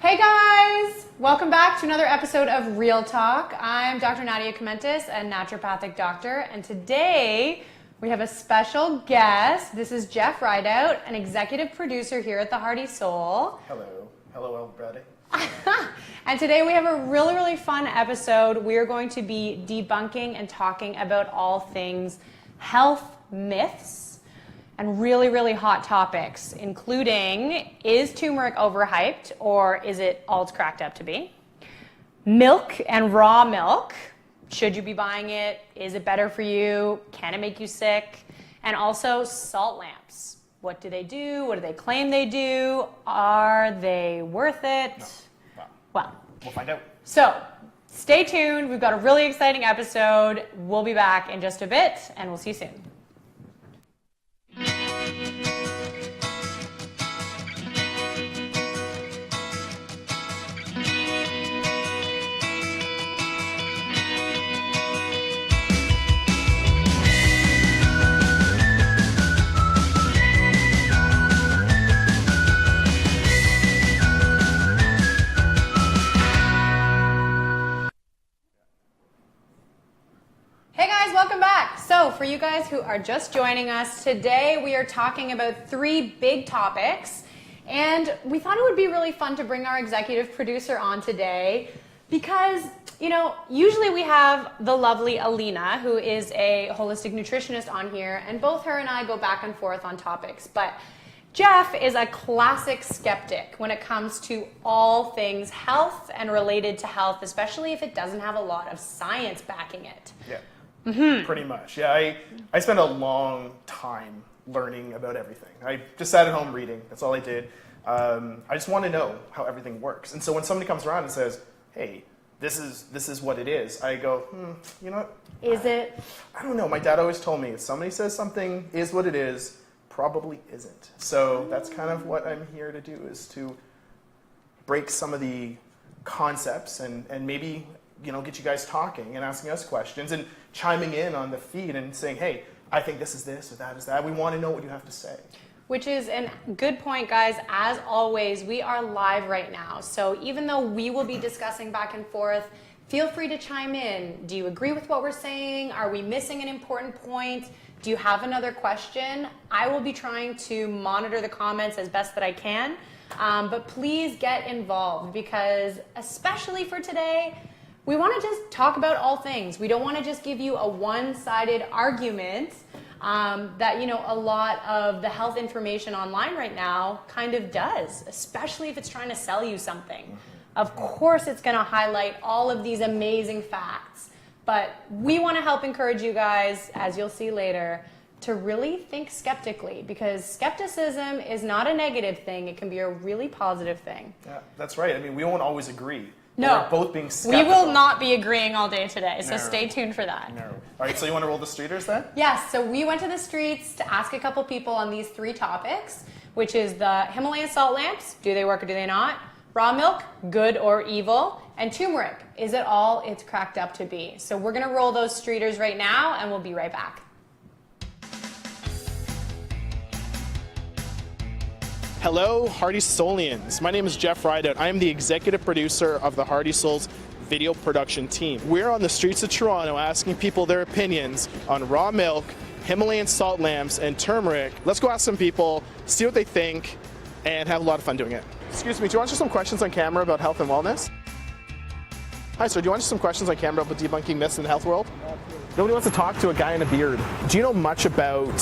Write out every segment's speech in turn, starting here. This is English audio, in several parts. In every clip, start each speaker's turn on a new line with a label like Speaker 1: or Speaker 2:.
Speaker 1: Hey guys! Welcome back to another episode of Real Talk. I'm Dr. Nadia Kumentis, a Naturapathic Doctor, and today we have a special guest. This is Jeff Ridout, an executive producer here at the Hearty Soul.
Speaker 2: Hello. Hello, everybody.
Speaker 1: And today we have a really fun episode. We are going to be debunking and talking about all things health myths and really hot topics, including, is turmeric overhyped or is it all it's cracked up to be? Milk and raw milk. Should you be buying it? Is it better for you? Can it make you sick? And also salt lamps. What do they do? What do they claim they do? Are they worth it?
Speaker 2: No.
Speaker 1: Well,
Speaker 2: we'll find out.
Speaker 1: So stay tuned. We've got a really exciting episode. We'll be back in just a bit, and we'll see you soon. Welcome back. So for you guys who are just joining us, today we are talking about three big topics, and we thought it would be really fun to bring our executive producer on today because, you know, usually we have the lovely Alina, who is a holistic nutritionist, on here, and both her and I go back and forth on topics, but Jeff is a classic skeptic when it comes to all things health and related to health, especially if it doesn't have a lot of science backing it.
Speaker 2: Yeah. Mm-hmm. Pretty much. Yeah, I spent a long time learning about everything. I just sat at home reading. That's all I did. I just want to know how everything works. And so when somebody comes around and says, hey, this is what it is, I go, you know what?
Speaker 1: Is it?
Speaker 2: I don't know. My dad always told me if somebody says something is what it is, probably isn't. So that's kind of what I'm here to do, is to break some of the concepts and maybe, you know, get you guys talking and asking us questions and chiming in on the feed and saying, hey, I think this is this or that is that. We want to know what you have to say.
Speaker 1: Which is a good point, guys. As always, we are live right now. So even though we will be discussing back and forth, feel free to chime in. Do you agree with what we're saying? Are we missing an important point? Do you have another question? I will be trying to monitor the comments as best that I can. But please get involved, because especially for today, we want to just talk about all things. We don't want to just give you a one-sided argument that, you know, a lot of the health information online right now kind of does, especially if it's trying to sell you something. Of course, it's going to highlight all of these amazing facts, but we want to help encourage you guys, as you'll see later, to really think skeptically, because skepticism is not a negative thing. It can be a really positive thing.
Speaker 2: Yeah, that's right. I mean, we won't always agree.
Speaker 1: No,
Speaker 2: we're both being skeptical.
Speaker 1: We will not be agreeing all day today, so
Speaker 2: No.
Speaker 1: stay tuned for that.
Speaker 2: No. All right, so you want to roll the streeters then?
Speaker 1: Yes, so we went to the streets to ask a couple people on these three topics, which is the Himalayan Salt Lamps, do they work or do they not? Raw milk, good or evil? And turmeric, is it all it's cracked up to be? So we're going to roll those streeters right now, and we'll be right back.
Speaker 2: Hello, Hearty Soulians. My name is Jeff Ridout. I am the executive producer of the Hearty Soul's video production team. We're on the streets of Toronto asking people their opinions on raw milk, Himalayan salt lamps, and turmeric. Let's go ask some people, see what they think, and have a lot of fun doing it. Excuse me, do you want to ask some questions on camera about health and wellness? Hi, sir. Do you want to ask some questions on camera about debunking myths in the health world? Nobody wants to talk to a guy in a beard. Do you know much about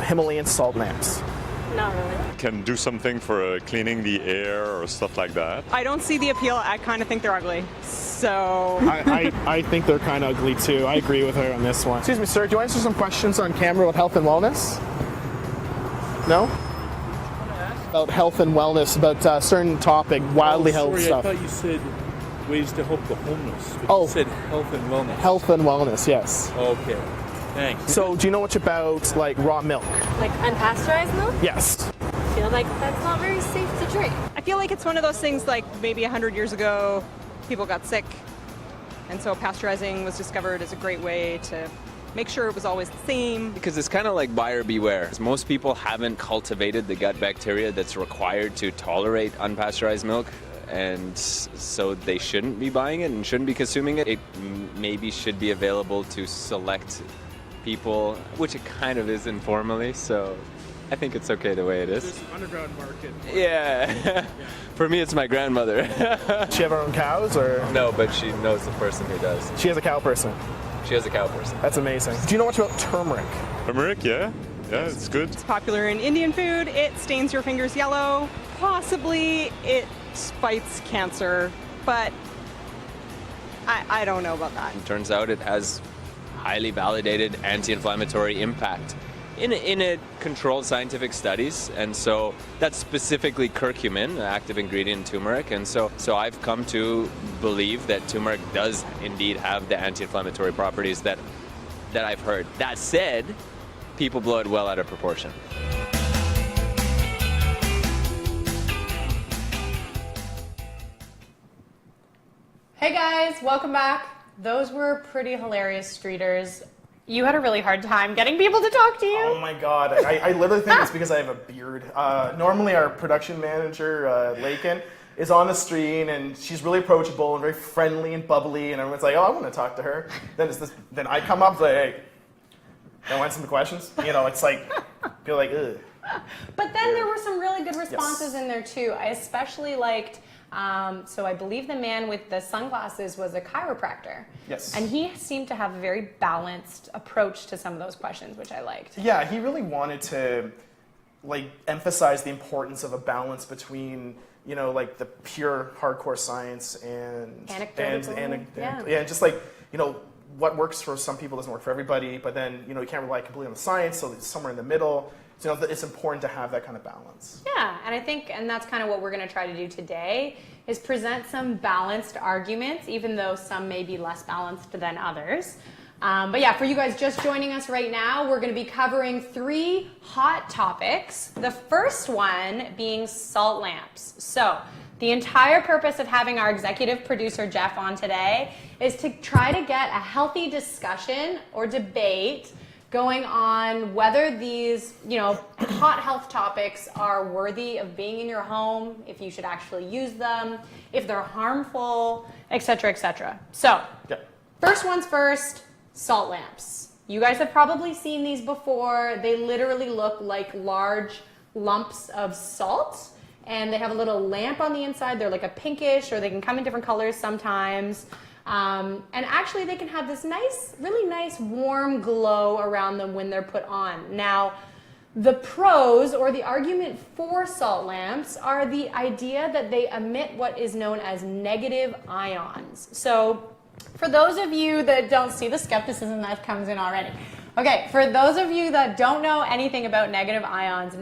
Speaker 2: Himalayan salt lamps?
Speaker 1: Not really.
Speaker 3: Can do something for cleaning the air or stuff like that.
Speaker 4: I don't see the appeal. I kind of think they're ugly. So
Speaker 2: I think they're kind of ugly too. I agree with her on this one. Excuse me, sir. Do you want to answer some questions on camera about health and wellness? No? About health and wellness, about a certain topic, wildly held stuff.
Speaker 5: I thought you said ways to help the homeless. But
Speaker 2: Oh.
Speaker 5: You said health and wellness.
Speaker 2: Health and wellness, yes.
Speaker 5: Okay. Thanks.
Speaker 2: So, do you know much about like raw milk?
Speaker 6: Like unpasteurized milk?
Speaker 2: Yes.
Speaker 6: I feel like that's not very safe to drink.
Speaker 4: I feel like it's one of those things like maybe 100 years ago, people got sick. And so pasteurizing was discovered as a great way to make sure it was always the same.
Speaker 7: Because it's kind of like buyer beware. Most people haven't cultivated the gut bacteria that's required to tolerate unpasteurized milk. and so they shouldn't be buying it and shouldn't be consuming it. It maybe should be available to select people, which it kind of is informally, so I think it's okay the way it is.
Speaker 2: There's an underground market.
Speaker 7: Yeah. For me, it's my grandmother.
Speaker 2: Does she have her own cows, or?
Speaker 7: No, but she knows the person who does.
Speaker 2: She has a cow person.
Speaker 7: She has a cow person.
Speaker 2: That's amazing. Do you know much about turmeric?
Speaker 3: Turmeric, yeah. Yeah, it's good.
Speaker 4: It's popular in Indian food. It stains your fingers yellow. Possibly it fights cancer, but I don't know about that.
Speaker 7: It turns out it has highly validated anti-inflammatory impact in a controlled scientific studies, and so that's specifically curcumin, an active ingredient in turmeric, and so I've come to believe that turmeric does indeed have the anti-inflammatory properties that I've heard. That said, people blow it well out of proportion.
Speaker 1: Hey guys, welcome back. Those were pretty hilarious streeters. You had a really hard time getting people to talk to you.
Speaker 2: Oh my god, I literally think it's because I have a beard. Normally our production manager, Lakin, is on the screen and she's really approachable and very friendly and bubbly, and everyone's like, oh, I want to talk to her. Then I come up like, hey, I want some questions. You know, it's like, feel like, ugh.
Speaker 1: But then there were some really good responses in there too. I especially liked, so I believe the man with the sunglasses was a chiropractor.
Speaker 2: Yes.
Speaker 1: And he seemed to have a very balanced approach to some of those questions, which I liked.
Speaker 2: Yeah, he really wanted to like emphasize the importance of a balance between, you know, like the pure hardcore science and
Speaker 1: Anecdotal,
Speaker 2: just like, you know, what works for some people doesn't work for everybody, but then, you know, you can't rely completely on the science, so it's somewhere in the middle. So, you know, it's important to have that kind of balance.
Speaker 1: Yeah, and I think, and that's kind of what we're going to try to do today, is present some balanced arguments, even though some may be less balanced than others. But yeah, for you guys just joining us right now, we're going to be covering 3 hot topics. The first one being salt lamps. So the entire purpose of having our executive producer, Jeff, on today is to try to get a healthy discussion or debate going on whether these, you know, hot health topics are worthy of being in your home, if you should actually use them, if they're harmful, etc., etc. So, first one's first, salt lamps. You guys have probably seen these before. They literally look like large lumps of salt, and they have a little lamp on the inside. They're like a pinkish, or they can come in different colors sometimes. And actually they can have this nice, really nice warm glow around them when they're put on. Now, the pros or the argument for salt lamps are the idea that they emit what is known as negative ions. So for those of you that don't see the skepticism that comes in already. Okay, for those of you that don't know anything about negative ions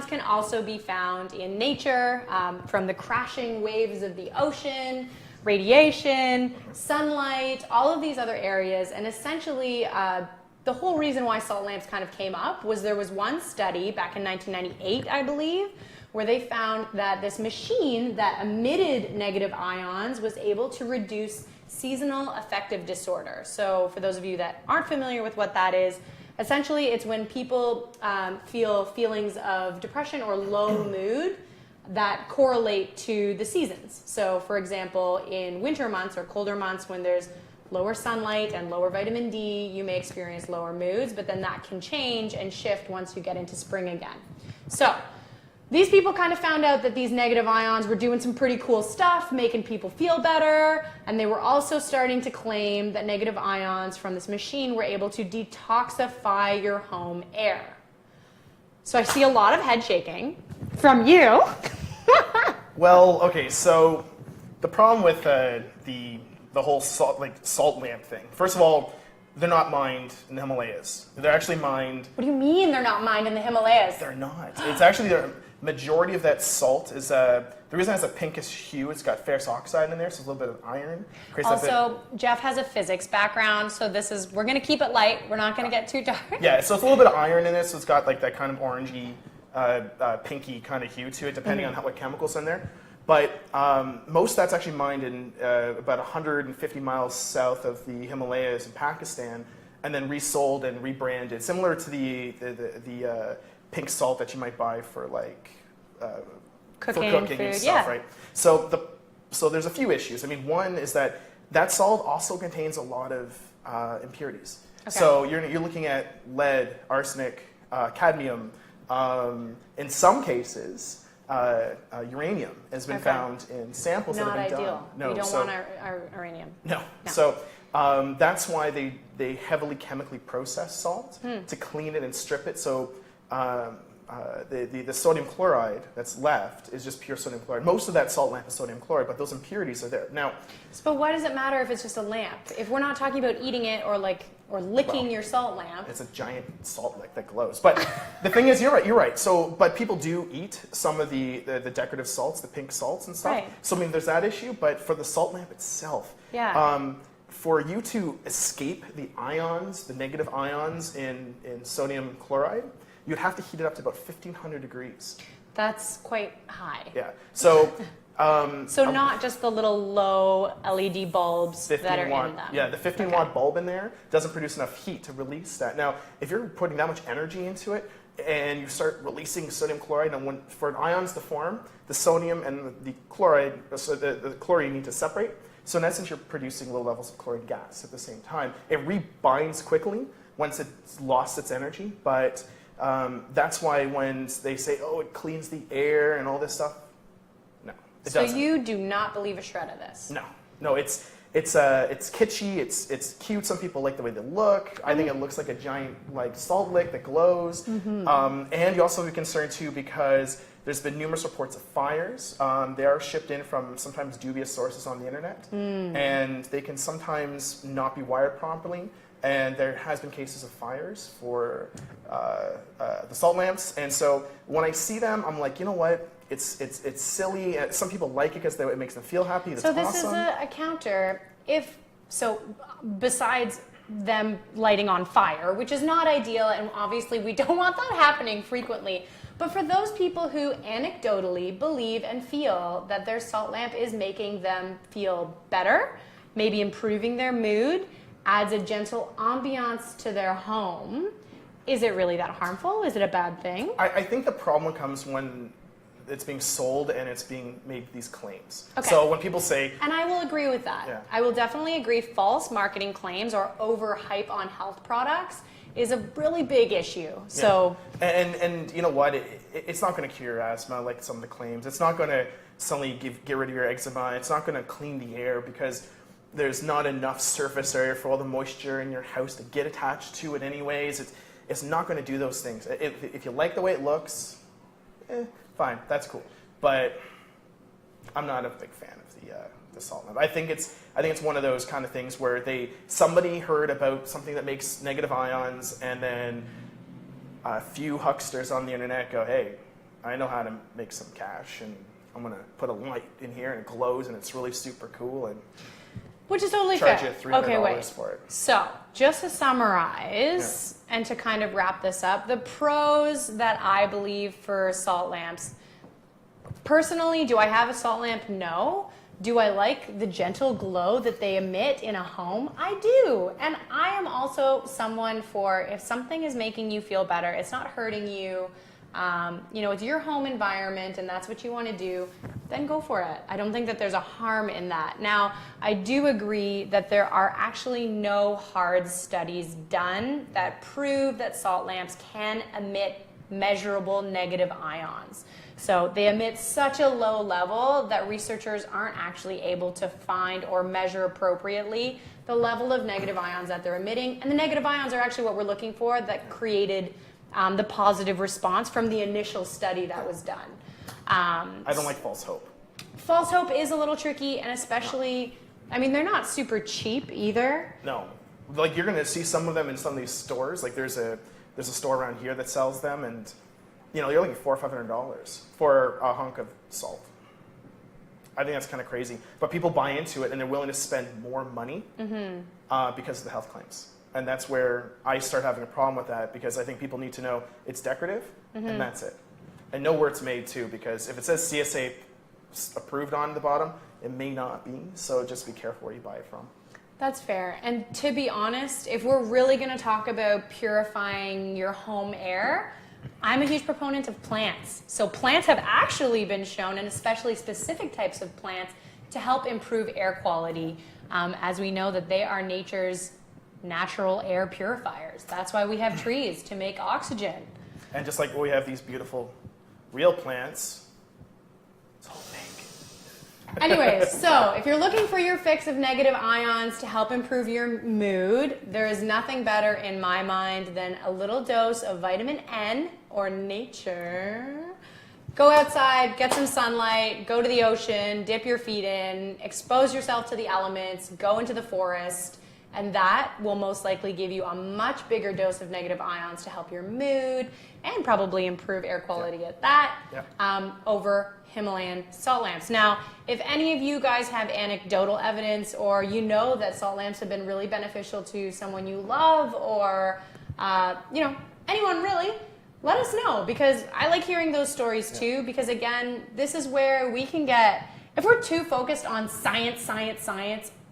Speaker 1: can also be found in nature, from the crashing waves of the ocean, radiation, sunlight, all of these other areas. And essentially, the whole reason why salt lamps kind of came up was there was one study back in 1998, I believe, where they found that this machine that emitted negative ions was able to reduce seasonal affective disorder. So for those of you that aren't familiar with what that is, essentially it's when people feel feelings of depression or low mood that correlate to the seasons. So for example, in winter months or colder months when there's lower sunlight and lower vitamin D, you may experience lower moods, but then that can change and shift once you get into spring again. So these people kind of found out that these negative ions were doing some pretty cool stuff, making people feel better, and they were also starting to claim that negative ions from this machine were able to detoxify your home air. So I see a lot of head shaking from you.
Speaker 2: Well, okay, so the problem with the whole salt lamp thing. First of all, they're not mined in the Himalayas. They're actually mined.
Speaker 1: What do you mean they're not mined in the Himalayas?
Speaker 2: They're not. It's actually the majority of that salt is the reason it has a pinkish hue. It's got ferrous oxide in there, so it's a little bit of iron.
Speaker 1: Also, Jeff has a physics background, so we're going to keep it light. We're not going to get too dark.
Speaker 2: Yeah, so it's a little bit of iron in it, so it's got like that kind of orangey, pinky kind of hue to it, depending on what chemicals in there. But most of that's actually mined in about 150 miles south of the Himalayas in Pakistan, and then resold and rebranded, similar to the pink salt that you might buy for like
Speaker 1: cooking
Speaker 2: and
Speaker 1: food,
Speaker 2: stuff, right? So so there's a few issues. I mean, one is that salt also contains a lot of impurities.
Speaker 1: Okay.
Speaker 2: So you're looking at lead, arsenic, cadmium. In some cases, uranium has been found in samples
Speaker 1: Not
Speaker 2: that have been
Speaker 1: ideal.
Speaker 2: done. No,
Speaker 1: We don't
Speaker 2: so,
Speaker 1: want our uranium.
Speaker 2: No. So that's why they heavily chemically process salt to clean it and strip it. So the sodium chloride that's left is just pure sodium chloride. Most of that salt lamp is sodium chloride, but those impurities are there. Now,
Speaker 1: But why does it matter if it's just a lamp? If we're not talking about eating it or licking your salt lamp.
Speaker 2: it's a giant salt lick that glows. But the thing is, you're right. So, but people do eat some of the decorative salts, the pink salts and stuff.
Speaker 1: Right.
Speaker 2: So, I mean, there's that issue. But for the salt lamp itself,
Speaker 1: Yeah.
Speaker 2: For you to escape the ions, the negative ions in sodium chloride, you'd have to heat it up to about 1,500 degrees.
Speaker 1: That's quite high.
Speaker 2: Yeah. So.
Speaker 1: So not just the little low LED bulbs that are in them.
Speaker 2: Yeah, the 15 watt bulb in there doesn't produce enough heat to release that. Now, if you're putting that much energy into it and you start releasing sodium chloride, and for ions to form, the sodium and the chloride, so the chlorine need to separate. So in essence, you're producing low levels of chlorine gas at the same time. It rebinds quickly once it's lost its energy, but that's why when they say, oh, it cleans the air and all this stuff, no. It
Speaker 1: So
Speaker 2: doesn't.
Speaker 1: you do not believe a shred of this?
Speaker 2: No, it's kitschy, it's cute. Some people like the way they look. I think it looks like a giant salt lick that glows. And you also be concerned too because there's been numerous reports of fires. They are shipped in from sometimes dubious sources on the internet, and they can sometimes not be wired properly. And there has been cases of fires for the salt lamps. And so when I see them, I'm like, you know what? It's silly. Some people like it because it makes them feel happy. That's
Speaker 1: So this
Speaker 2: awesome.
Speaker 1: is a counter. Besides them lighting on fire, which is not ideal, and obviously we don't want that happening frequently. But for those people who anecdotally believe and feel that their salt lamp is making them feel better, maybe improving their mood, adds a gentle ambiance to their home, is it really that harmful? Is it a bad thing?
Speaker 2: I think the problem comes when it's being sold and it's being made these claims.
Speaker 1: Okay.
Speaker 2: So when people say,
Speaker 1: And I will agree with that.
Speaker 2: Yeah.
Speaker 1: I will definitely agree false marketing claims or overhype on health products is a really big issue. So
Speaker 2: and you know what, it's not going to cure your asthma like some of the claims. It's not going to suddenly get rid of your eczema. It's not going to clean the air because there's not enough surface area for all the moisture in your house to get attached to it anyways. It's not going to do those things. If you like the way it looks, fine, that's cool. But I'm not a big fan of the salt lamp. I think it's one of those kind of things where somebody heard about something that makes negative ions, and then a few hucksters on the internet go, hey, I know how to make some cash, and I'm gonna put a light in here and it glows and it's really super cool, and
Speaker 1: which is totally
Speaker 2: charge
Speaker 1: fair.
Speaker 2: you $300
Speaker 1: Okay, wait.
Speaker 2: for it.
Speaker 1: So, just to summarize and to kind of wrap this up, the pros that I believe for salt lamps. Personally, do I have a salt lamp? No. Do I like the gentle glow that they emit in a home? I do. And I am also someone for if something is making you feel better, it's not hurting you, it's your home environment and that's what you want to do, then go for it. I don't think that there's a harm in that. Now, I do agree that there are actually no hard studies done that prove that salt lamps can emit measurable negative ions. So they emit such a low level that researchers aren't actually able to find or measure appropriately the level of negative ions that they're emitting. And the negative ions are actually what we're looking for that created the positive response from the initial study that was done.
Speaker 2: I don't like false hope.
Speaker 1: False hope is a little tricky, and especially, they're not super cheap either.
Speaker 2: No, like you're gonna see some of them in some of these stores. Like there's a store around here that sells them, and you're looking at $400 or $500 for a hunk of salt. I think that's kind of crazy, but people buy into it and they're willing to spend more money because of the health claims. And that's where I start having a problem with that, because I think people need to know it's decorative and that's it. And know where it's made too, because if it says CSA approved on the bottom, it may not be. So just be careful where you buy it from.
Speaker 1: That's fair. And to be honest, if we're really going to talk about purifying your home air, I'm a huge proponent of plants. So plants have actually been shown, and especially specific types of plants, to help improve air quality, as we know that they are nature's natural air purifiers. That's why we have trees, to make oxygen.
Speaker 2: And just like we have these beautiful real plants, it's all fake.
Speaker 1: Anyways, so if you're looking for your fix of negative ions to help improve your mood, there is nothing better in my mind than a little dose of vitamin N, or nature. Go outside, get some sunlight, go to the ocean, dip your feet in, expose yourself to the elements, go into the forest, and that will most likely give you a much bigger dose of negative ions to help your mood and probably improve air quality at that, over Himalayan salt lamps. Now, if any of you guys have anecdotal evidence, or you know that salt lamps have been really beneficial to someone you love, or anyone really, let us know, because I like hearing those stories too, because again, this is where we can get, if we're too focused on science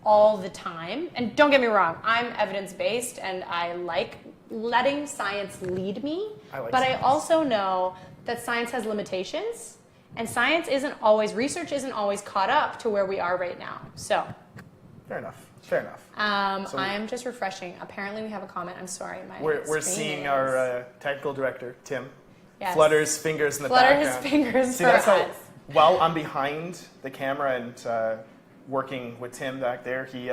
Speaker 1: all the time, and don't get me wrong, I'm evidence-based and I like letting science lead me, I also know that science has limitations, and research isn't always caught up to where we are right now. So,
Speaker 2: Fair enough.
Speaker 1: I'm just refreshing. Apparently we have a comment. I'm sorry.
Speaker 2: We're seeing our technical director, Tim, flutter his fingers in the
Speaker 1: flutter
Speaker 2: background.
Speaker 1: his fingers
Speaker 2: See,
Speaker 1: for
Speaker 2: that's
Speaker 1: us.
Speaker 2: how, while I'm behind the camera and working with Tim back there, he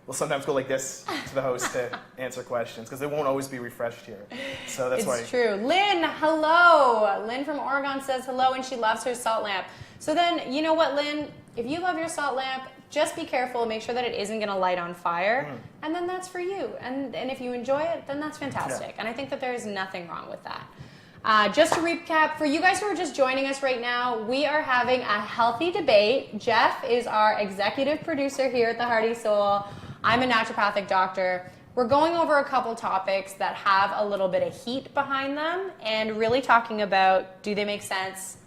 Speaker 2: will sometimes go like this to the host to answer questions, because they won't always be refreshed here. So that's why.
Speaker 1: It's true. Lynn, hello. Lynn from Oregon says hello, and she loves her salt lamp. So then, you know what, Lynn? If you love your salt lamp, just be careful. Make sure that it isn't going to light on fire. And then that's for you. And if you enjoy it, then that's fantastic.
Speaker 2: Yeah.
Speaker 1: And I think that there's nothing wrong with that. Just to recap, for you guys who are just joining us right now, we are having a healthy debate. Jeff is our executive producer here at the Hearty Soul. I'm a naturopathic doctor. We're going over a couple topics that have a little bit of heat behind them, and really talking about, do they make sense?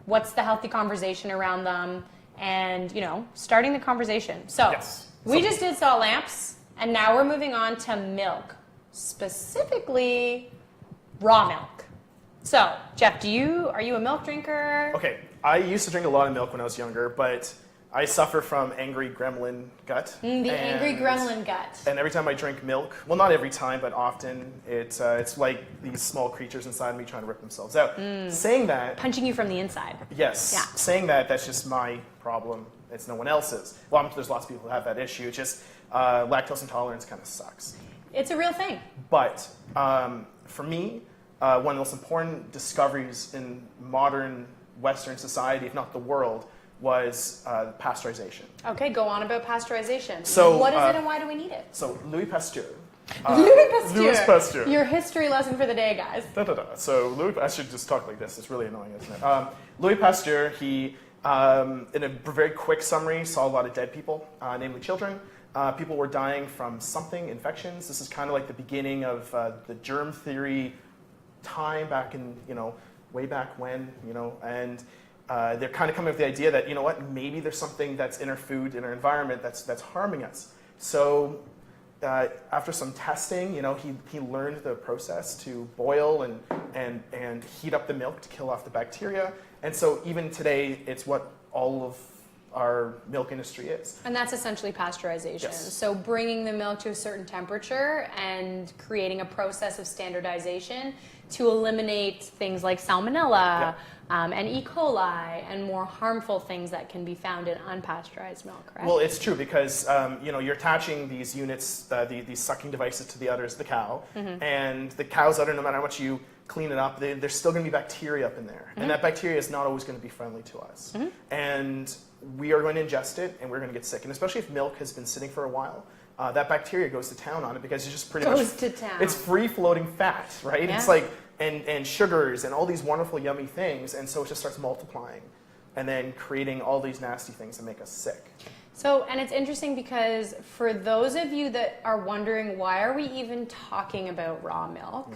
Speaker 1: What's the healthy conversation around them? And, starting the conversation. So, we just did salt lamps, and now we're moving on to milk, specifically raw milk. So, Jeff, are you a milk drinker?
Speaker 2: Okay, I used to drink a lot of milk when I was younger, but I suffer from angry gremlin gut.
Speaker 1: Angry gremlin gut.
Speaker 2: And every time I drink milk, well, not every time, but often, it's like these small creatures inside me trying to rip themselves out. Saying that...
Speaker 1: Punching you from the inside.
Speaker 2: Yes.
Speaker 1: Yeah.
Speaker 2: Saying that's just my problem. It's no one else's. Well, there's lots of people who have that issue. It's just lactose intolerance kind of sucks.
Speaker 1: It's a real thing.
Speaker 2: But for me, one of the most important discoveries in modern Western society, if not the world, was pasteurization.
Speaker 1: Okay, go on about pasteurization.
Speaker 2: So,
Speaker 1: what is it and why do we need it?
Speaker 2: So Louis Pasteur.
Speaker 1: Louis
Speaker 2: Pasteur.
Speaker 1: Your history lesson for the day, guys.
Speaker 2: So Louis, I should just talk like this. It's really annoying, isn't it? Louis Pasteur, he, in a very quick summary, saw a lot of dead people, namely children. People were dying from something, infections. This is kind of like the beginning of the germ theory time back in, way back when, and they're kind of coming up with the idea that, maybe there's something that's in our food, in our environment that's harming us. So after some testing, he learned the process to boil and heat up the milk to kill off the bacteria. And so even today, it's what all of our milk industry is.
Speaker 1: And that's essentially pasteurization.
Speaker 2: Yes.
Speaker 1: So bringing the milk to a certain temperature and creating a process of standardization to eliminate things like salmonella and E. coli and more harmful things that can be found in unpasteurized milk, correct?
Speaker 2: Well, it's true because you're attaching these units, these sucking devices to the udders of the cow, and the cow's udder, no matter how much you clean it up, there's still going to be bacteria up in there, and that bacteria is not always going to be friendly to us. And we are going to ingest it, and we're going to get sick. And especially if milk has been sitting for a while, that bacteria goes to town on it because it's just pretty much it's free-floating fat, right?
Speaker 1: Yeah.
Speaker 2: It's like and sugars and all these wonderful, yummy things, and so it just starts multiplying, and then creating all these nasty things that make us sick.
Speaker 1: So, and it's interesting because for those of you that are wondering why are we even talking about raw milk,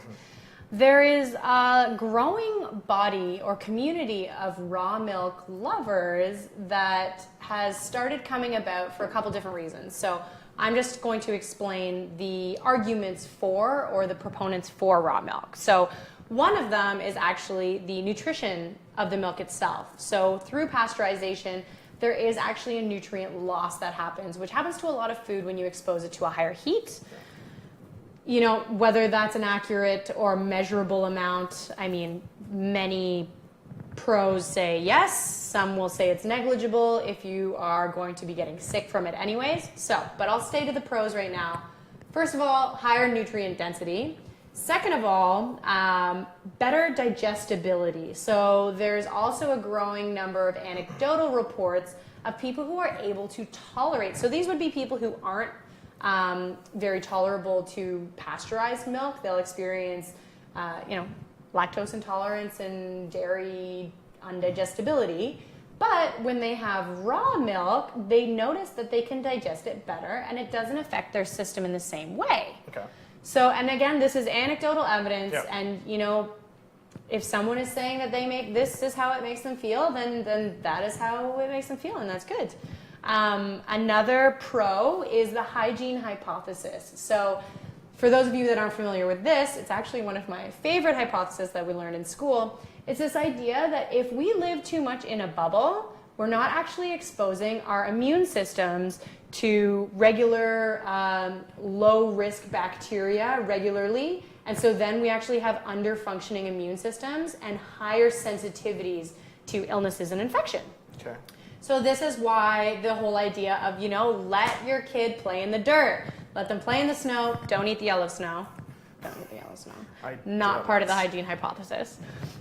Speaker 1: there is a growing body or community of raw milk lovers that has started coming about for a couple different reasons. So I'm just going to explain the arguments for or the proponents for raw milk. So one of them is actually the nutrition of the milk itself. So through pasteurization, there is actually a nutrient loss that happens, which happens to a lot of food when you expose it to a higher heat. You know, whether that's an accurate or measurable amount, I mean, many pros say yes, some will say it's negligible if you are going to be getting sick from it anyways. So, but I'll stay to the pros right now. First of all, higher nutrient density. Second of all, better digestibility. So there's also a growing number of anecdotal reports of people who are able to tolerate. So these would be people who aren't very tolerable to pasteurized milk. They'll experience, lactose intolerance and dairy undigestibility. But when they have raw milk, they notice that they can digest it better and it doesn't affect their system in the same way.
Speaker 2: Okay.
Speaker 1: So, and again, this is anecdotal evidence,
Speaker 2: Yeah.
Speaker 1: and if someone is saying that this is how it makes them feel, then that is how it makes them feel, and that's good. Another pro is the hygiene hypothesis. So, for those of you that aren't familiar with this, it's actually one of my favorite hypotheses that we learned in school. It's this idea that if we live too much in a bubble, we're not actually exposing our immune systems to regular low-risk bacteria regularly. And so then we actually have under-functioning immune systems and higher sensitivities to illnesses and infection.
Speaker 2: Okay.
Speaker 1: So this is why the whole idea of, let your kid play in the dirt. Let them play in the snow. Don't eat the yellow snow. Don't eat the yellow snow. Not part of the hygiene hypothesis.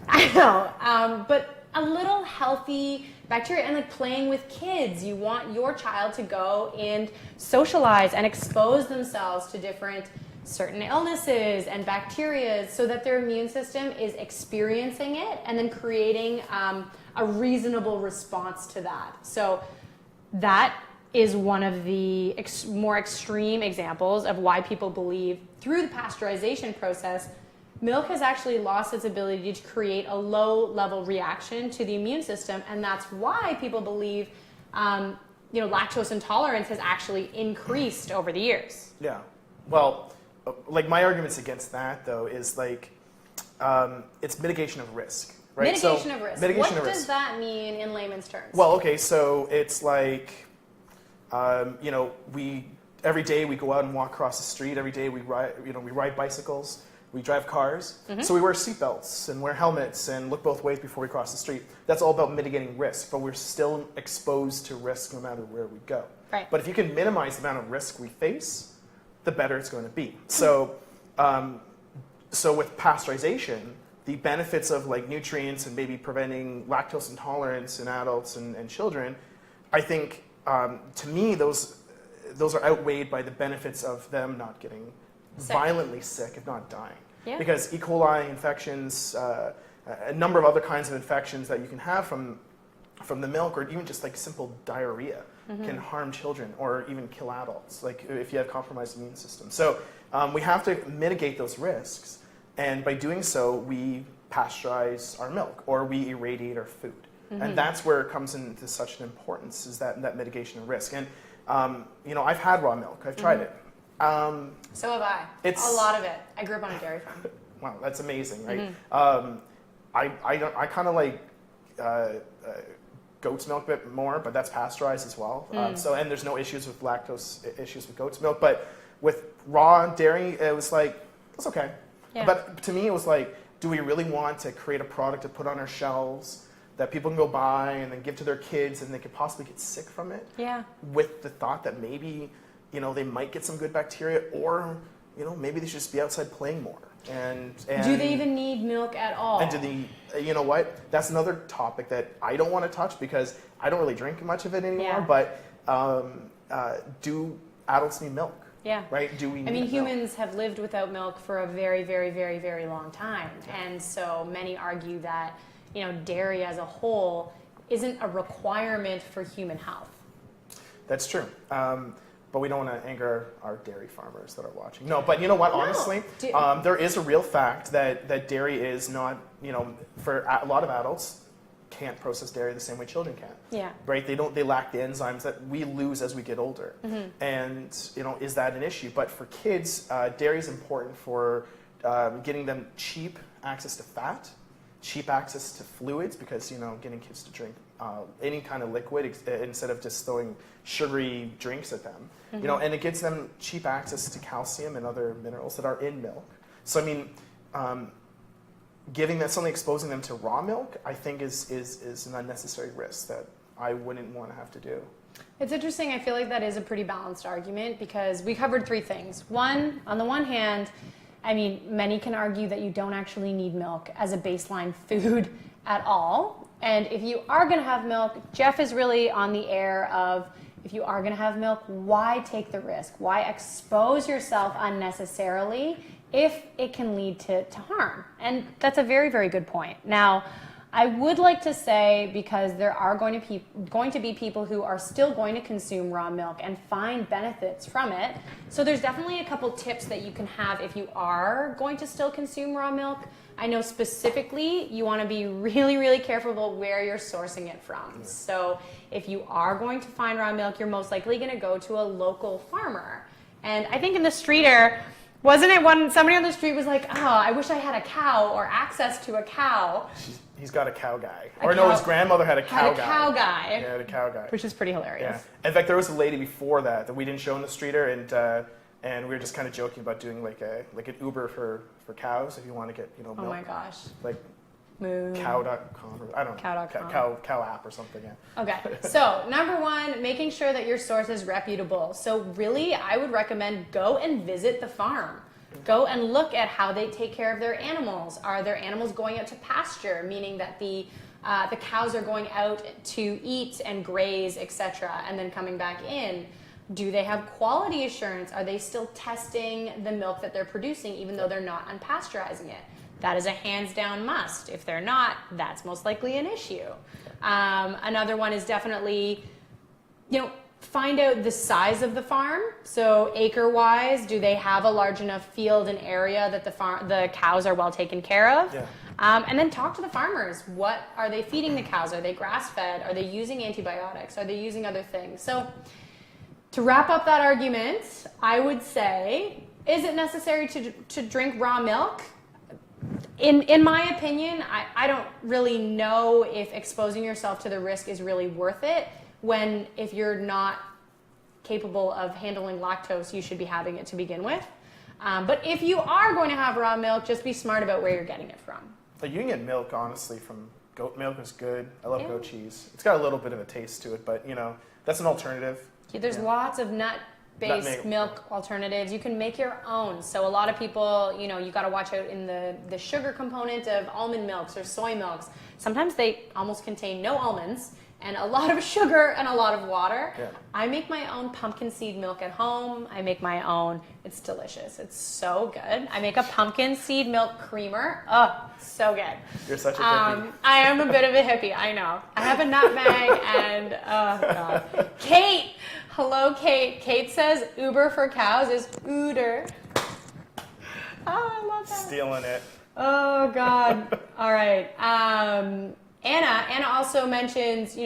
Speaker 1: I know. But a little healthy bacteria and like playing with kids. You want your child to go and socialize and expose themselves to different certain illnesses and bacteria so that their immune system is experiencing it and then creating a reasonable response to that. So that is one of the more extreme examples of why people believe through the pasteurization process milk has actually lost its ability to create a low-level reaction to the immune system, and that's why people believe, lactose intolerance has actually increased over the years.
Speaker 2: Yeah. Well, like my arguments against that though is it's mitigation of risk, right?
Speaker 1: Mitigation of risk. What does that mean in layman's terms?
Speaker 2: Well, okay, so it's like, every day we go out and walk across the street. Every day we ride bicycles. We drive cars, so we wear seatbelts and wear helmets and look both ways before we cross the street. That's all about mitigating risk, but we're still exposed to risk no matter where we go.
Speaker 1: Right.
Speaker 2: But if you can minimize the amount of risk we face, the better it's going to be. So, so with pasteurization, the benefits of like nutrients and maybe preventing lactose intolerance in adults and children, I think to me those are outweighed by the benefits of them not getting violently sick, if not dying.
Speaker 1: Yeah.
Speaker 2: Because E. coli infections, a number of other kinds of infections that you can have from the milk, or even just like simple diarrhea, can harm children or even kill adults, like if you have compromised immune system. So we have to mitigate those risks, and by doing so, we pasteurize our milk or we irradiate our food. And that's where it comes into such an importance, is that mitigation of risk. And I've had raw milk. I've tried it.
Speaker 1: So have I.
Speaker 2: It's
Speaker 1: a lot of it. I grew up on a dairy farm.
Speaker 2: Wow, that's amazing, right? I kind of like goat's milk a bit more, but that's pasteurized as well. And there's no issues with lactose issues with goat's milk. But with raw dairy, it was like, it's okay.
Speaker 1: Yeah.
Speaker 2: But to me, it was like, do we really want to create a product to put on our shelves that people can go buy and then give to their kids and they could possibly get sick from it?
Speaker 1: Yeah.
Speaker 2: With the thought that maybe they might get some good bacteria, or maybe they should just be outside playing more. And
Speaker 1: do they even need milk at all?
Speaker 2: And you know what? That's another topic that I don't want to touch because I don't really drink much of it anymore.
Speaker 1: Yeah.
Speaker 2: But do adults need milk?
Speaker 1: Yeah.
Speaker 2: Right? Do we?
Speaker 1: I mean, humans have lived without milk for a very, very, very, very long time, and so many argue that dairy as a whole isn't a requirement for human health.
Speaker 2: That's true. But we don't want to anger our dairy farmers that are watching. No, but you know what? Honestly, there is a real fact that dairy is not, for a lot of adults, can't process dairy the same way children can.
Speaker 1: Yeah.
Speaker 2: Right? They lack the enzymes that we lose as we get older. And, is that an issue? But for kids, dairy is important for getting them cheap access to fat, cheap access to fluids, because, getting kids to drink any kind of liquid instead of just throwing sugary drinks at them. You know, and it gives them cheap access to calcium and other minerals that are in milk. So I mean, exposing them to raw milk, I think is an unnecessary risk that I wouldn't want to have to do.
Speaker 1: It's interesting. I feel like that is a pretty balanced argument because we covered three things. One, on the one hand, I mean, many can argue that you don't actually need milk as a baseline food at all. And if you are going to have milk, Jeff is really on the air of, if you are going to have milk, why take the risk? Why expose yourself unnecessarily if it can lead to harm? And that's a very, very good point. Now, I would like to say, because there are going to be people who are still going to consume raw milk and find benefits from it. So there's definitely a couple tips that you can have if you are going to still consume raw milk. I know specifically you want to be really, really careful about where you're sourcing it from. So if you are going to find raw milk, you're most likely going to go to a local farmer. And I think in the streeter, wasn't it when somebody on the street was like, oh, I wish I had a cow or access to a cow.
Speaker 2: He's got a cow guy. His grandmother had a cow guy.
Speaker 1: Cow guy.
Speaker 2: Yeah, had a cow guy.
Speaker 1: Which is pretty hilarious.
Speaker 2: Yeah. In fact, there was a lady before that we didn't show in the streeter, and we were just kind of joking about doing like an Uber for cows if you want to get milk.
Speaker 1: Oh my gosh.
Speaker 2: Like
Speaker 1: Moo.
Speaker 2: cow.com or I don't know.
Speaker 1: Cow.com.
Speaker 2: Cow app or something. Yeah.
Speaker 1: Okay. So number one, making sure that your source is reputable. So really, I would recommend go and visit the farm. Go and look at how they take care of their animals. Are their animals going out to pasture, meaning that the cows are going out to eat and graze, etc., and then coming back in? Do they have quality assurance? Are they still testing the milk that they're producing, even though they're not unpasteurizing it? That is a hands down must. If they're not, that's most likely an issue. Another one is definitely, find out the size of the farm. So acre-wise, do they have a large enough field and area that the cows are well taken care of?
Speaker 2: Yeah.
Speaker 1: And then talk to the farmers. What are they feeding the cows? Are they grass-fed? Are they using antibiotics? Are they using other things? So to wrap up that argument, I would say, is it necessary to drink raw milk? In my opinion, I don't really know if exposing yourself to the risk is really worth it. If you're not capable of handling lactose, you should be having it to begin with. But if you are going to have raw milk, just be smart about where you're getting it from.
Speaker 2: Like you can get milk, honestly, from goat milk is good. I love goat cheese. It's got a little bit of a taste to it, but that's an alternative.
Speaker 1: There's lots of nut-based milk alternatives. You can make your own. So a lot of people, you got to watch out in the sugar component of almond milks or soy milks. Sometimes they almost contain no almonds and a lot of sugar and a lot of water. Yeah. I make my own pumpkin seed milk at home. I make my own. It's delicious. It's so good. I make a pumpkin seed milk creamer. Oh, so good.
Speaker 2: You're such a hippie.
Speaker 1: I am a bit of a hippie, I know. I have a nutmeg and, oh God. Kate! Hello, Kate. Kate says Uber for cows is Ooter. Oh, I love that.
Speaker 2: Stealing it.
Speaker 1: Oh, God. All right. Anna also mentions,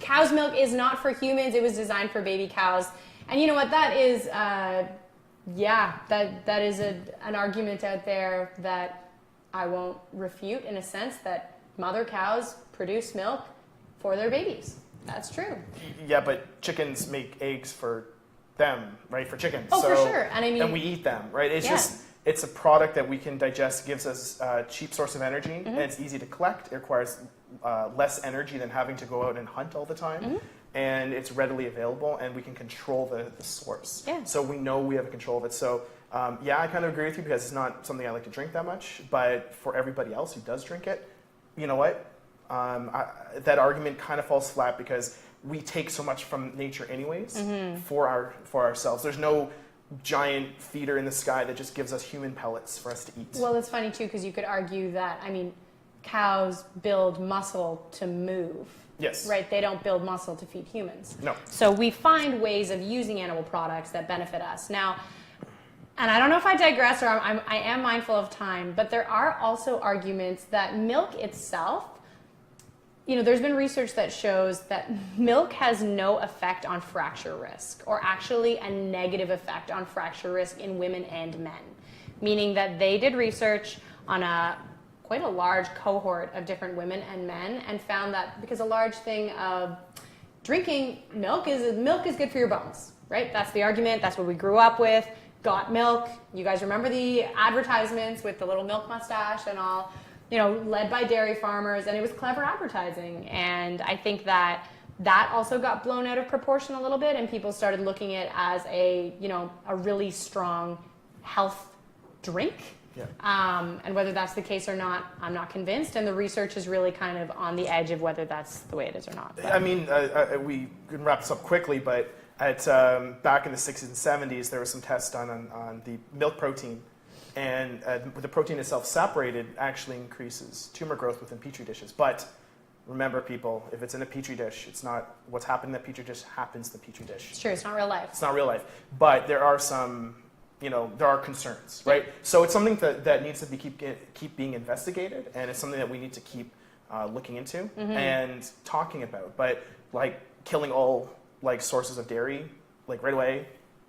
Speaker 1: cow's milk is not for humans. It was designed for baby cows. And you know what? That is, that is an argument out there that I won't refute, in a sense, that mother cows produce milk for their babies. That's true.
Speaker 2: Yeah, but chickens make eggs for them, right? For chickens.
Speaker 1: Oh, for sure. And
Speaker 2: we eat them, right? It's a product that we can digest, gives us a cheap source of energy, and it's easy to collect. It requires less energy than having to go out and hunt all the time. And it's readily available, and we can control the source. Yeah. So we know we have control of it. So I kind of agree with you because it's not something I like to drink that much. But for everybody else who does drink it, you know what? That argument kind of falls flat because we take so much from nature anyways for ourselves. There's no giant feeder in the sky that just gives us human pellets for us to eat.
Speaker 1: Well, it's funny too because you could argue that, cows build muscle to move.
Speaker 2: Yes.
Speaker 1: Right? They don't build muscle to feed humans.
Speaker 2: No.
Speaker 1: So we find ways of using animal products that benefit us. Now, and I don't know if I digress or I am mindful of time, but there are also arguments that milk itself, there's been research that shows that milk has no effect on fracture risk, or actually a negative effect on fracture risk in women and men. Meaning that they did research on a quite a large cohort of different women and men, and found that because a large thing of drinking milk is good for your bones, right? That's the argument. That's what we grew up with. Got milk. You guys remember the advertisements with the little milk mustache and all, led by dairy farmers, and it was clever advertising. And I think that also got blown out of proportion a little bit, and people started looking at it as a really strong health drink.
Speaker 2: Yeah.
Speaker 1: And whether that's the case or not, I'm not convinced. And the research is really kind of on the edge of whether that's the way it is or not.
Speaker 2: I mean, we can wrap this up quickly, but back in the 60s and 70s, there was some tests done on the milk protein, and the protein itself separated actually increases tumor growth within petri dishes. But remember, people, if it's in a petri dish, it's not what's happening in the petri dish happens in the petri dish.
Speaker 1: It's true. It's not real life.
Speaker 2: It's not real life. But there are some, there are concerns, right? So it's something that needs to be keep being investigated, and it's something that we need to keep looking into and talking about. But like killing all sources of dairy right away,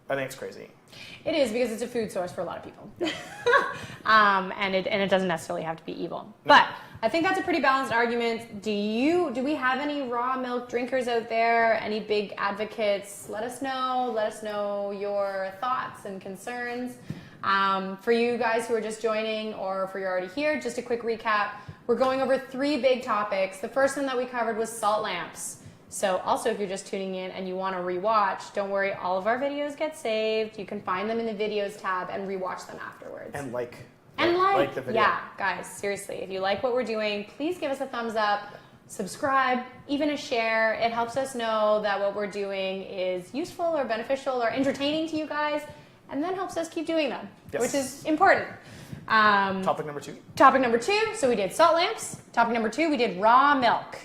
Speaker 2: I think it's crazy.
Speaker 1: It is, because it's a food source for a lot of people. And it doesn't necessarily have to be evil. No. But I think that's a pretty balanced argument. Do we have any raw milk drinkers out there? Any big advocates? Let us know. Let us know your thoughts and concerns. For you guys who are just joining, or for you're already here, just a quick recap. We're going over 3 big topics. The first one that we covered was salt lamps. So also, if you're just tuning in and you want to rewatch, don't worry, all of our videos get saved. You can find them in the videos tab and rewatch them afterwards.
Speaker 2: And like the video.
Speaker 1: Yeah, guys, seriously, if you like what we're doing, please give us a thumbs up, subscribe, even a share. It helps us know that what we're doing is useful or beneficial or entertaining to you guys, and then helps us keep doing them, which is important.
Speaker 2: Topic number 2.
Speaker 1: Topic number 2, so we did salt lamps. Topic number 2, we did raw milk.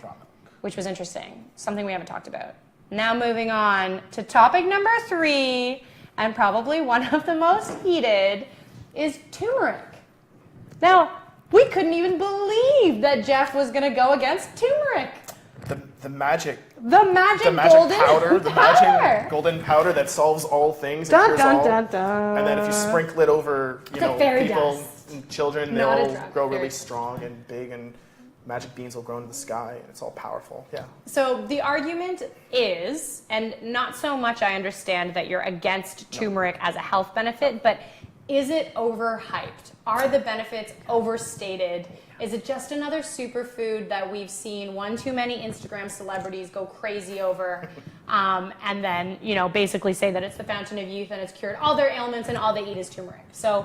Speaker 1: Which was interesting, something we haven't talked about. Now moving on to topic number 3, and probably one of the most heated, is turmeric. Now, we couldn't even believe that Jeff was going to go against turmeric.
Speaker 2: The magic
Speaker 1: golden
Speaker 2: powder, the
Speaker 1: powder.
Speaker 2: magic golden powder that solves all things and cures all. And then if you sprinkle it over, people, and children, they'll grow really strong and big, and magic beans will grow into the sky, and it's all powerful. Yeah.
Speaker 1: So the argument is, and not so much I understand that you're against turmeric as a health benefit, but is it overhyped? Are the benefits overstated? Is it just another superfood that we've seen one too many Instagram celebrities go crazy over, and then basically say that it's the fountain of youth and it's cured all their ailments and all they eat is turmeric? So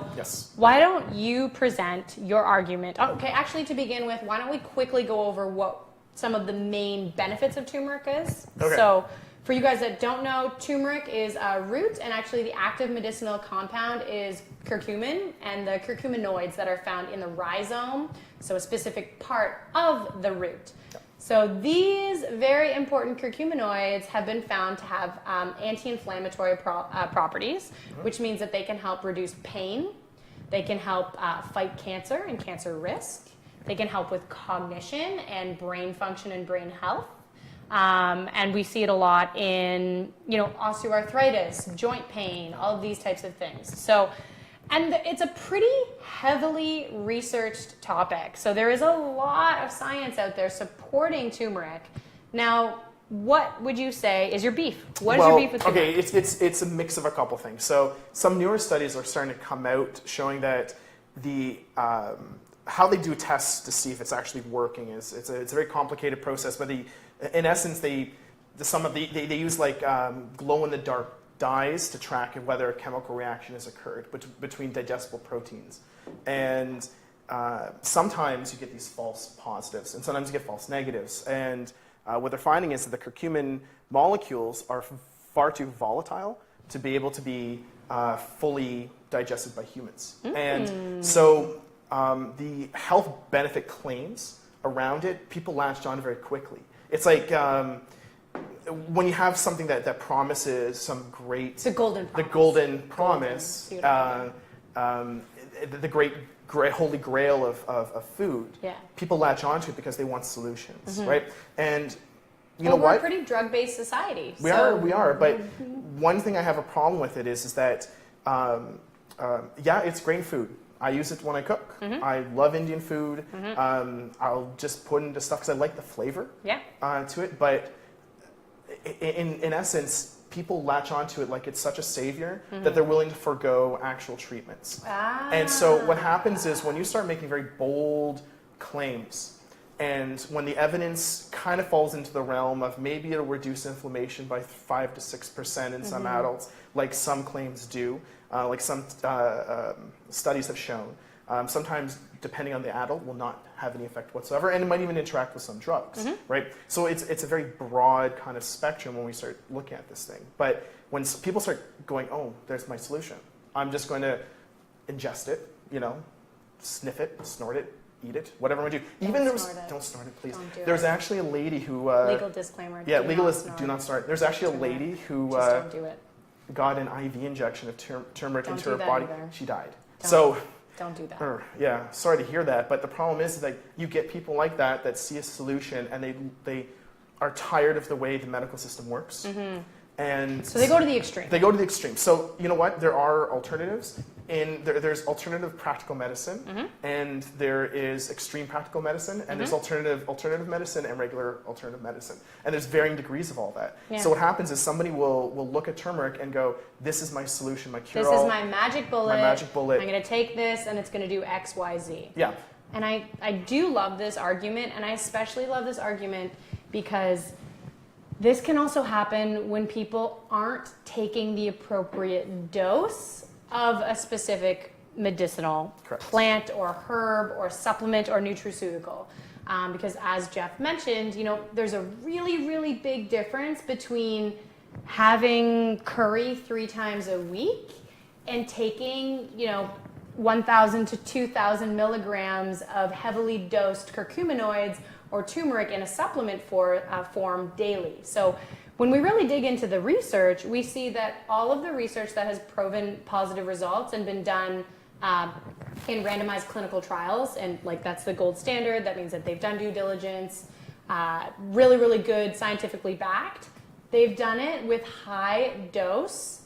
Speaker 1: why don't you present your argument? Okay, actually, to begin with, why don't we quickly go over what some of the main benefits of turmeric is?
Speaker 2: Okay.
Speaker 1: So for you guys that don't know, turmeric is a root, and actually the active medicinal compound is curcumin, and the curcuminoids that are found in the rhizome, so a specific part of the root. So these very important curcuminoids have been found to have anti-inflammatory properties, which means that they can help reduce pain, they can help fight cancer and cancer risk, they can help with cognition and brain function and brain health. And we see it a lot in, osteoarthritis, joint pain, all of these types of things. So, and it's a pretty heavily researched topic. So there is a lot of science out there supporting turmeric. Now, what would you say is your beef? What is your beef with turmeric?
Speaker 2: Okay, it's a mix of a couple things. So some newer studies are starting to come out showing that how they do tests to see if it's actually working is it's a very complicated process, but in essence, they use glow in the dark dyes to track whether a chemical reaction has occurred between digestible proteins, and sometimes you get these false positives, and sometimes you get false negatives. And what they're finding is that the curcumin molecules are far too volatile to be able to be fully digested by humans, and so the health benefit claims around it, people latched on very quickly. It's like when you have something that promises some great...
Speaker 1: The golden
Speaker 2: promise. The great holy grail of food.
Speaker 1: Yeah.
Speaker 2: People latch onto it because they want solutions, right? And
Speaker 1: we're a pretty drug-based society.
Speaker 2: We are. But one thing I have a problem with it is that, it's grain food. I use it when I cook. I love Indian food. I'll just put into stuff because I like the flavor to it. But in essence, people latch onto it like it's such a savior that they're willing to forego actual treatments. And so what happens is when you start making very bold claims, and when the evidence kind of falls into the realm of maybe it'll reduce inflammation by 5 to 6% in some adults, like some claims do, like some studies have shown, sometimes depending on the adult will not have any effect whatsoever, and it might even interact with some drugs, right? So it's a very broad kind of spectrum when we start looking at this thing. But when people start going, oh, there's my solution, I'm just going to ingest it, sniff it, snort it, eat it, whatever I do. Don't snort it, please. There's actually a lady who
Speaker 1: legal disclaimer.
Speaker 2: Yeah, do not snort. There's actually a lady who
Speaker 1: Just don't do it.
Speaker 2: got an IV injection of turmeric
Speaker 1: Don't
Speaker 2: into
Speaker 1: do
Speaker 2: her
Speaker 1: that
Speaker 2: body.
Speaker 1: either.
Speaker 2: She died.
Speaker 1: Don't do that.
Speaker 2: Yeah, sorry to hear that. But the problem is that you get people like that see a solution and they are tired of the way the medical system works. And
Speaker 1: So they go to the extreme.
Speaker 2: They go to the extreme. So you know what? There are alternatives. There's alternative practical medicine, and there is extreme practical medicine, and there's alternative medicine and regular alternative medicine. And there's varying degrees of all that.
Speaker 1: Yeah.
Speaker 2: So what happens is somebody will look at turmeric and go, this is my solution, my cure-all.
Speaker 1: This is my magic bullet.
Speaker 2: My magic bullet.
Speaker 1: I'm going to take this, and it's going to do X, Y, Z.
Speaker 2: Yeah.
Speaker 1: And I do love this argument, and I especially love this argument because this can also happen when people aren't taking the appropriate dose of a specific medicinal plant or herb or supplement or nutraceutical. Because as Jeff mentioned, there's a really, really big difference between having curry 3 times a week and taking, 1,000 to 2,000 milligrams of heavily dosed curcuminoids or turmeric in a supplement form daily. So when we really dig into the research, we see that all of the research that has proven positive results and been done in randomized clinical trials, and that's the gold standard, that means that they've done due diligence, really, really good, scientifically backed. They've done it with high dose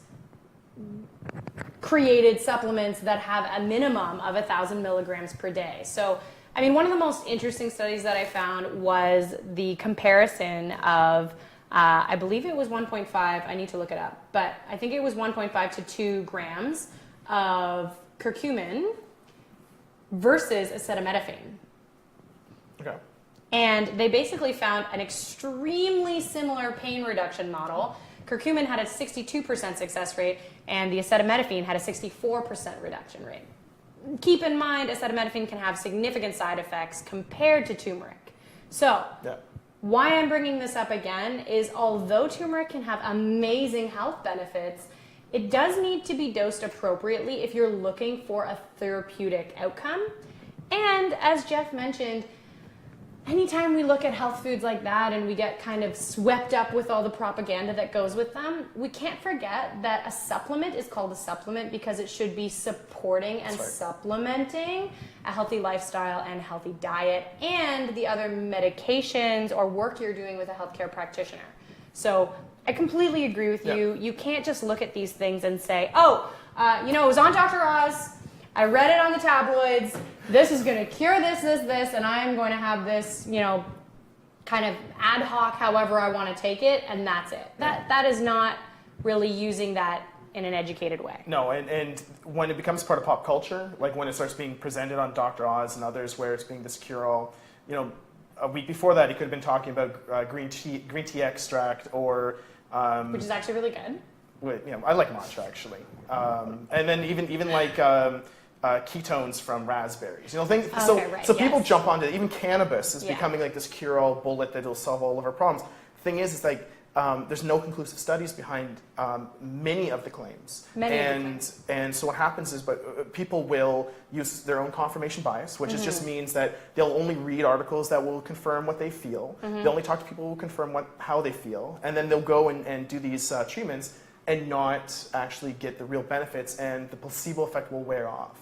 Speaker 1: created supplements that have a minimum of 1,000 milligrams per day. So one of the most interesting studies that I found was the comparison of, I believe it was 1.5, I need to look it up, but I think it was 1.5 to 2 grams of curcumin versus acetaminophen.
Speaker 2: Okay.
Speaker 1: And they basically found an extremely similar pain reduction model. Curcumin had a 62% success rate, and the acetaminophen had a 64% reduction rate. Keep in mind, acetaminophen can have significant side effects compared to turmeric. So, why I'm bringing this up again is although turmeric can have amazing health benefits, it does need to be dosed appropriately if you're looking for a therapeutic outcome. And as Jeff mentioned, anytime we look at health foods like that and we get kind of swept up with all the propaganda that goes with them, we can't forget that a supplement is called a supplement because it should be supporting and supplementing a healthy lifestyle and healthy diet and the other medications or work you're doing with a healthcare practitioner. So I completely agree with you. You can't just look at these things and say, it was on Dr. Oz, I read it on the tabloids, this is going to cure this, and I'm going to have this, kind of ad hoc however I want to take it, and that's it. That is not really using that in an educated way.
Speaker 2: No, and when it becomes part of pop culture, like when it starts being presented on Dr. Oz and others where it's being this cure-all, a week before that he could have been talking about green tea extract or...
Speaker 1: which is actually really good.
Speaker 2: I like matcha actually. And then even like... ketones from raspberries, things. So people jump onto it. Even cannabis is becoming like this cure-all bullet that will solve all of our problems. Thing is, it's like there's no conclusive studies behind many of the claims. And so what happens is, people will use their own confirmation bias, which just means that they'll only read articles that will confirm what they feel. They only talk to people who will confirm how they feel, and then they'll go and do these treatments and not actually get the real benefits, and the placebo effect will wear off,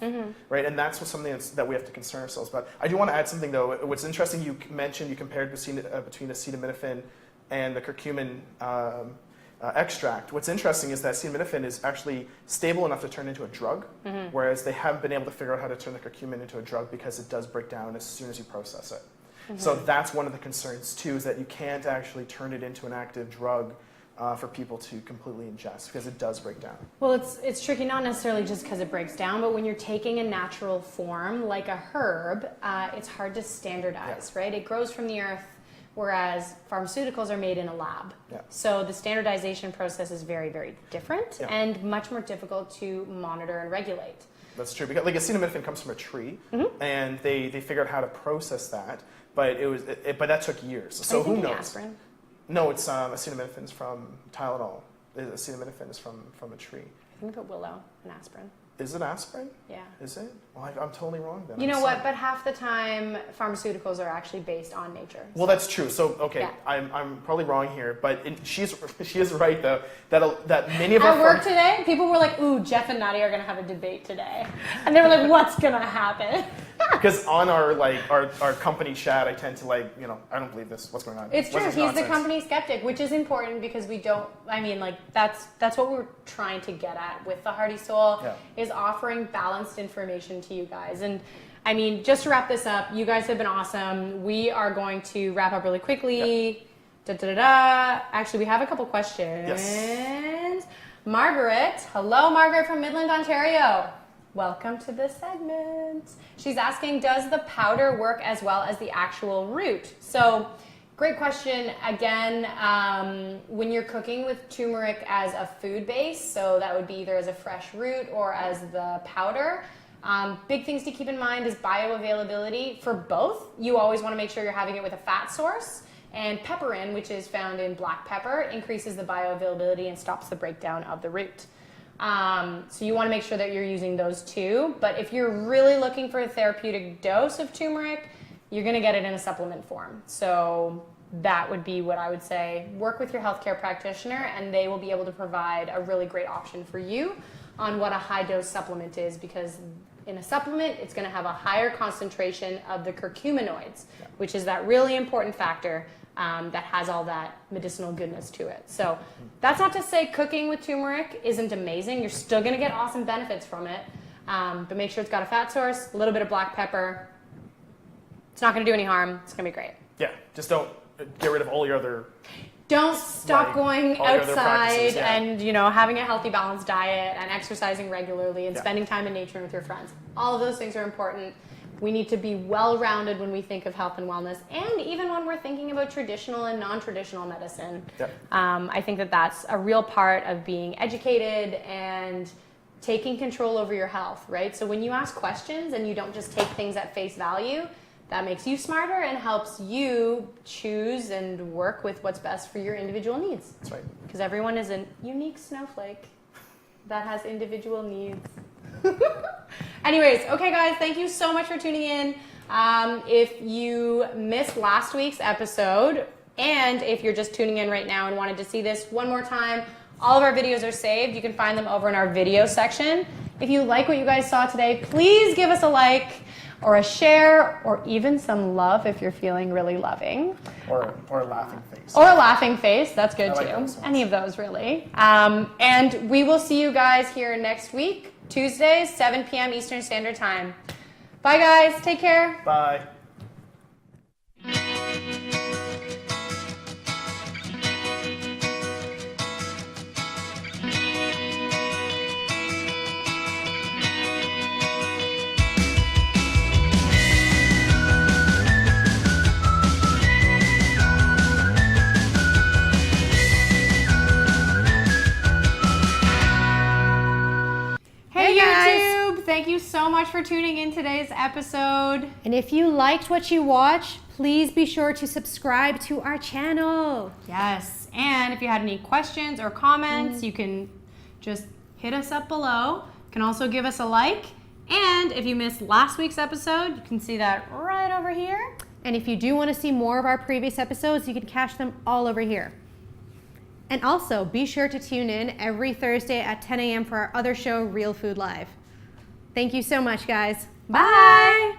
Speaker 2: right? And that's something that we have to concern ourselves about. I do want to add something though. What's interesting, you mentioned you compared between acetaminophen and the curcumin extract. What's interesting is that acetaminophen is actually stable enough to turn into a drug, whereas they haven't been able to figure out how to turn the curcumin into a drug because it does break down as soon as you process it. So that's one of the concerns too, is that you can't actually turn it into an active drug for people to completely ingest because it does break down.
Speaker 1: Well, it's tricky, not necessarily just because it breaks down, but when you're taking a natural form like a herb, it's hard to standardize, right? It grows from the earth, whereas pharmaceuticals are made in a lab.
Speaker 2: Yeah.
Speaker 1: So the standardization process is very, very different
Speaker 2: Yeah.
Speaker 1: and much more difficult to monitor and regulate.
Speaker 2: That's true, because like acetaminophen comes from a tree, and they figured out how to process that, but but that took years. So who knows?
Speaker 1: Aspirin?
Speaker 2: No, it's acetaminophen is from Tylenol. Acetaminophen is from a tree.
Speaker 1: I think put willow and aspirin.
Speaker 2: Is it aspirin?
Speaker 1: Yeah.
Speaker 2: Is it? Well, I'm totally wrong then.
Speaker 1: You
Speaker 2: I'm
Speaker 1: know
Speaker 2: sorry.
Speaker 1: what? But half the time, pharmaceuticals are actually based on nature.
Speaker 2: Well, that's true. So, okay,
Speaker 1: Yeah.
Speaker 2: I'm probably wrong here, but she is right though that many of our
Speaker 1: At work today, people were like, "Ooh, Jeff and Nadia are going to have a debate today," and they were like, "What's going to happen?"
Speaker 2: because on our company chat, I tend to I don't believe this. What's going on?
Speaker 1: It's true.
Speaker 2: What's
Speaker 1: He's
Speaker 2: this
Speaker 1: the
Speaker 2: nonsense?
Speaker 1: company skeptic, which is important because we don't. I mean, like that's what we're trying to get at with the Hearty Soul
Speaker 2: Yeah.
Speaker 1: is offering balanced information to you guys. And I mean, just to wrap this up, you guys have been awesome. We are going to wrap up really quickly. Da, da, da, da. Actually, we have a couple questions.
Speaker 2: Yes.
Speaker 1: Margaret, hello, Margaret from Midland, Ontario. Welcome to this segment. She's asking, does the powder work as well as the actual root? So, great question. Again, when you're cooking with turmeric as a food base, so that would be either as a fresh root or as the powder, big things to keep in mind is bioavailability for both. You always want to make sure you're having it with a fat source. And pepperin, which is found in black pepper, increases the bioavailability and stops the breakdown of the root. So you want to make sure that you're using those two. But if you're really looking for a therapeutic dose of turmeric, you're going to get it in a supplement form. So that would be what I would say. Work with your healthcare practitioner and they will be able to provide a really great option for you on what a high dose supplement is, because in a supplement, it's going to have a higher concentration of the curcuminoids, which is that really important factor that has all that medicinal goodness to it. So that's not to say cooking with turmeric isn't amazing. You're still going to get awesome benefits from it, but make sure it's got a fat source, a little bit of black pepper. It's not going to do any harm. It's going to be great.
Speaker 2: Yeah, just don't get rid of all your other.
Speaker 1: Don't stop going
Speaker 2: all your other
Speaker 1: outside
Speaker 2: practices, yeah.
Speaker 1: and having a healthy, balanced diet and exercising regularly and spending time in nature and with your friends. All of those things are important. We need to be well-rounded when we think of health and wellness, and even when we're thinking about traditional and non-traditional medicine.
Speaker 2: Yep.
Speaker 1: I think that that's a real part of being educated and taking control over your health, right? So when you ask questions and you don't just take things at face value, that makes you smarter and helps you choose and work with what's best for your individual needs.
Speaker 2: That's right.
Speaker 1: Because everyone is a unique snowflake that has individual needs. Anyways, okay guys, thank you so much for tuning in. If you missed last week's episode, and if you're just tuning in right now and wanted to see this one more time, all of our videos are saved. You can find them over in our video section. If you like what you guys saw today, please give us a like or a share or even some love if you're feeling really loving.
Speaker 2: Or a laughing face.
Speaker 1: Or a laughing face, that's good
Speaker 2: I like
Speaker 1: too.
Speaker 2: those ones.
Speaker 1: Any of those really. And we will see you guys here next week, Tuesdays, 7 p.m. Eastern Standard Time. Bye guys, take care.
Speaker 2: Bye.
Speaker 1: Hey YouTube, thank you so much for tuning in today's episode.
Speaker 8: And if you liked what you watched, please be sure to subscribe to our channel.
Speaker 1: Yes, and if you had any questions or comments, you can just hit us up below. You can also give us a like. And if you missed last week's episode, you can see that right over here.
Speaker 8: And if you do want to see more of our previous episodes, you can catch them all over here. And also, be sure to tune in every Thursday at 10 a.m. for our other show, Real Food Live. Thank you so much, guys. Bye.